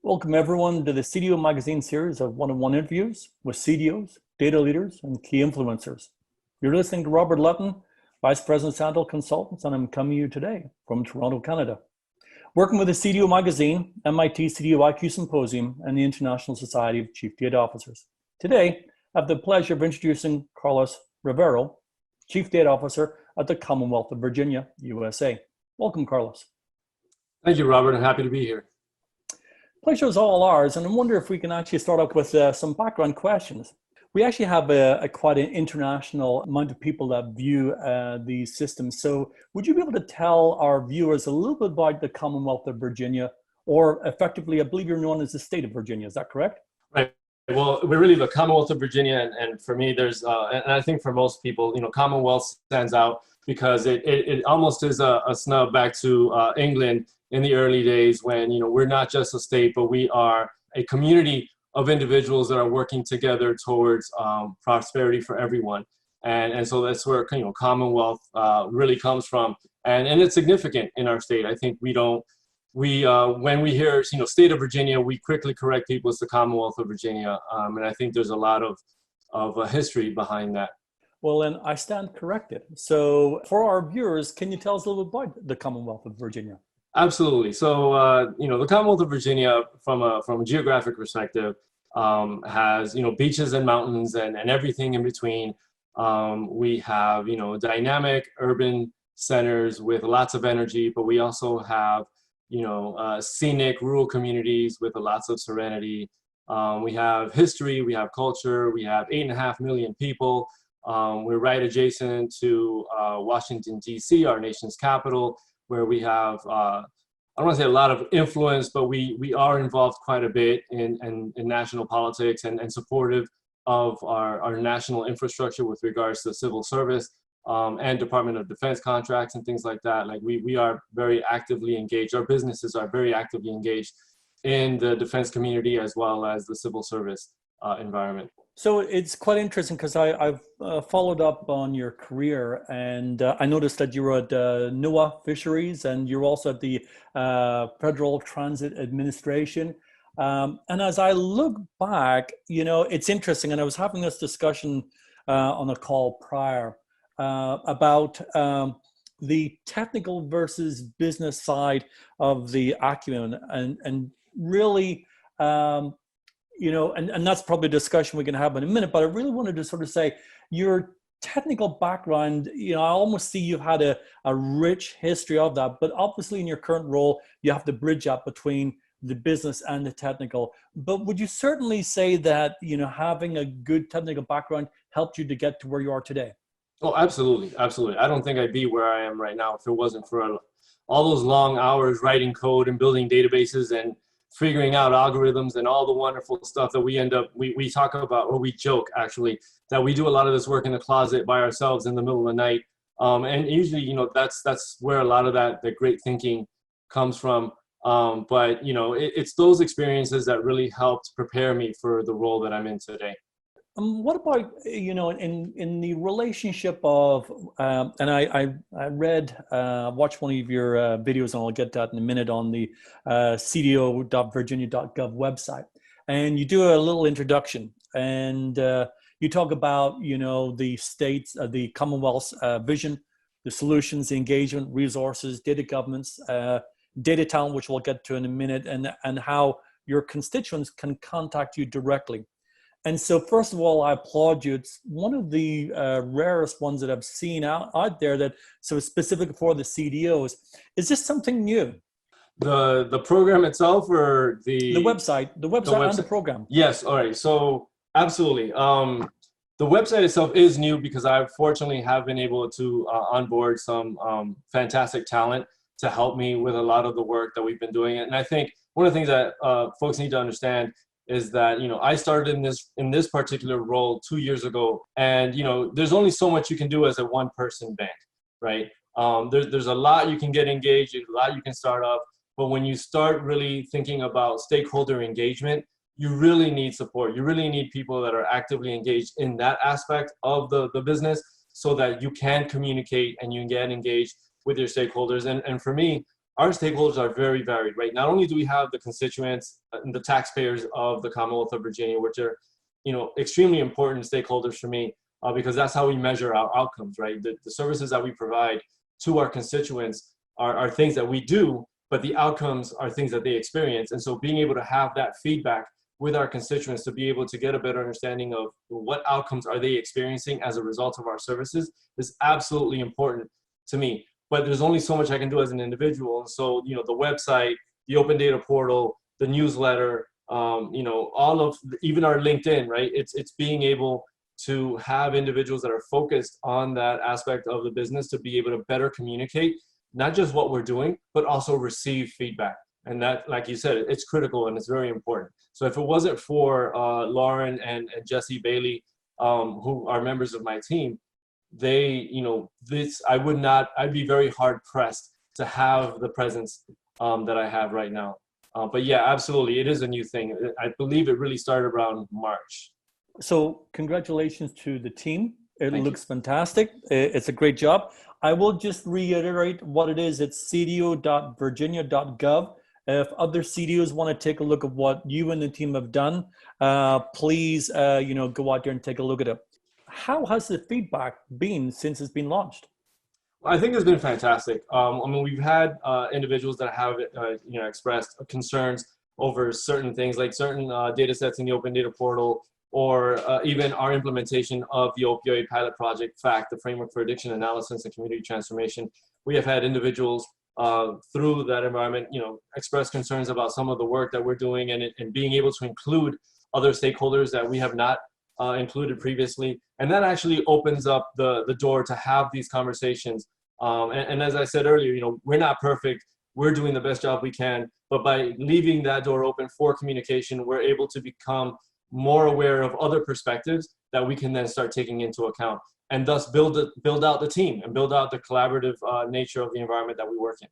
Welcome everyone to the CDO Magazine series of one-on-one interviews with CDOs, data leaders, and key influencers. You're listening to Robert Lutton, Vice President of Sandal Consultants, and I'm coming to you today from Toronto, Canada. Working with the CDO Magazine, MIT CDO IQ Symposium, and the International Society of Chief Data Officers. Today, I have the pleasure of introducing Carlos Rivero, Chief Data Officer at the Commonwealth of Virginia, USA. Welcome, Carlos. Thank you, Robert. I'm happy to be here. Pleasure is all ours, and I wonder if we can actually start off with some background questions. We actually have quite an international amount of people that view these systems. So would you be able to tell our viewers a little bit about the Commonwealth of Virginia, or effectively, I believe you're known as the state of Virginia, is that correct? Right. Well, we're really the Commonwealth of Virginia, and for me, there's, and I think for most people, Commonwealth stands out because it almost is a snub back to England in the early days when, we're not just a state, but we are a community of individuals that are working together towards prosperity for everyone. And so that's where, Commonwealth really comes from. And it's significant in our state. I think when we hear, state of Virginia, we quickly correct people as the Commonwealth of Virginia. And I think there's a lot of history behind that. Well, then I stand corrected. So for our viewers, can you tell us a little bit about the Commonwealth of Virginia? Absolutely. So, the Commonwealth of Virginia, from a geographic perspective, has, beaches and mountains and everything in between. We have, dynamic urban centers with lots of energy, but we also have, scenic rural communities with lots of serenity. We have history, we have culture, we have 8.5 million people. We're right adjacent to Washington, D.C., our nation's capital, where we have, I don't want to say a lot of influence, but we are involved quite a bit in national politics and supportive of our national infrastructure with regards to civil service and Department of Defense contracts and things like that. Like we are very actively engaged. Our businesses are very actively engaged in the defense community as well as the civil service environment. So it's quite interesting because I've followed up on your career, and I noticed that you were at NOAA Fisheries, and you're also at the Federal Transit Administration. And as I look back, it's interesting, and I was having this discussion on a call prior about the technical versus business side of the acumen, and really, and that's probably a discussion we can have in a minute, but I really wanted to sort of say your technical background, I almost see you've had a rich history of that, but obviously in your current role, you have to bridge up between the business and the technical. But would you certainly say that, having a good technical background helped you to get to where you are today? Oh, absolutely. Absolutely. I don't think I'd be where I am right now if it wasn't for all those long hours writing code and building databases and figuring out algorithms and all the wonderful stuff that we talk about, or we joke actually, that we do a lot of this work in the closet by ourselves in the middle of the night. And usually, that's where a lot of the great thinking comes from. But it's those experiences that really helped prepare me for the role that I'm in today. What about, in the relationship of, and I watched one of your videos, and I'll get that in a minute, on the cdo.virginia.gov website. And you do a little introduction, and you talk about, the states, the Commonwealth's vision, the solutions, the engagement, resources, data governance, data talent, which we'll get to in a minute, and how your constituents can contact you directly. And so, first of all, I applaud you. It's one of the rarest ones that I've seen out there that so specific for the CDOs. Is this something new? The program itself, or the website, the website and the program? Yes. All right. So absolutely. The website itself is new because I fortunately have been able to onboard some fantastic talent to help me with a lot of the work that we've been doing. And I think one of the things that folks need to understand is that, I started in this particular role 2 years ago, and, there's only so much you can do as a one-person band, right? There's a lot you can get engaged, a lot you can start up, but when you start really thinking about stakeholder engagement, you really need support. You really need people that are actively engaged in that aspect of the business so that you can communicate and you can get engaged with your stakeholders. And for me, our stakeholders are very varied, right? Not only do we have the constituents and the taxpayers of the Commonwealth of Virginia, which are, extremely important stakeholders for me, because that's how we measure our outcomes, right? The services that we provide to our constituents are things that we do, but the outcomes are things that they experience. And so being able to have that feedback with our constituents to be able to get a better understanding of what outcomes are they experiencing as a result of our services is absolutely important to me. But there's only so much I can do as an individual. And so, the website, the open data portal, the newsletter, all of even our LinkedIn, right? It's being able to have individuals that are focused on that aspect of the business to be able to better communicate, not just what we're doing, but also receive feedback. And that, like you said, it's critical and it's very important. So if it wasn't for Lauren and Jesse Bailey, who are members of my team, I'd be very hard pressed to have the presence that I have right now. But yeah, absolutely, it is a new thing. I believe it really started around March. So congratulations to the team. It Thank looks fantastic. It's a great job. I will just reiterate what it is. It's cdo.virginia.gov. If other CDOs want to take a look at what you and the team have done, please, go out there and take a look at it. How has the feedback been since it's been launched? I think it's been fantastic. We've had individuals that have, expressed concerns over certain things, like certain data sets in the open data portal, or even our implementation of the opioid pilot project, FACT, the Framework for Addiction Analysis and Community Transformation. We have had individuals through that environment, express concerns about some of the work that we're doing and being able to include other stakeholders that we have not included previously. And that actually opens up the door to have these conversations. And as I said earlier, we're not perfect. We're doing the best job we can. But by leaving that door open for communication, we're able to become more aware of other perspectives that we can then start taking into account, and thus build out the team and build out the collaborative nature of the environment that we work in.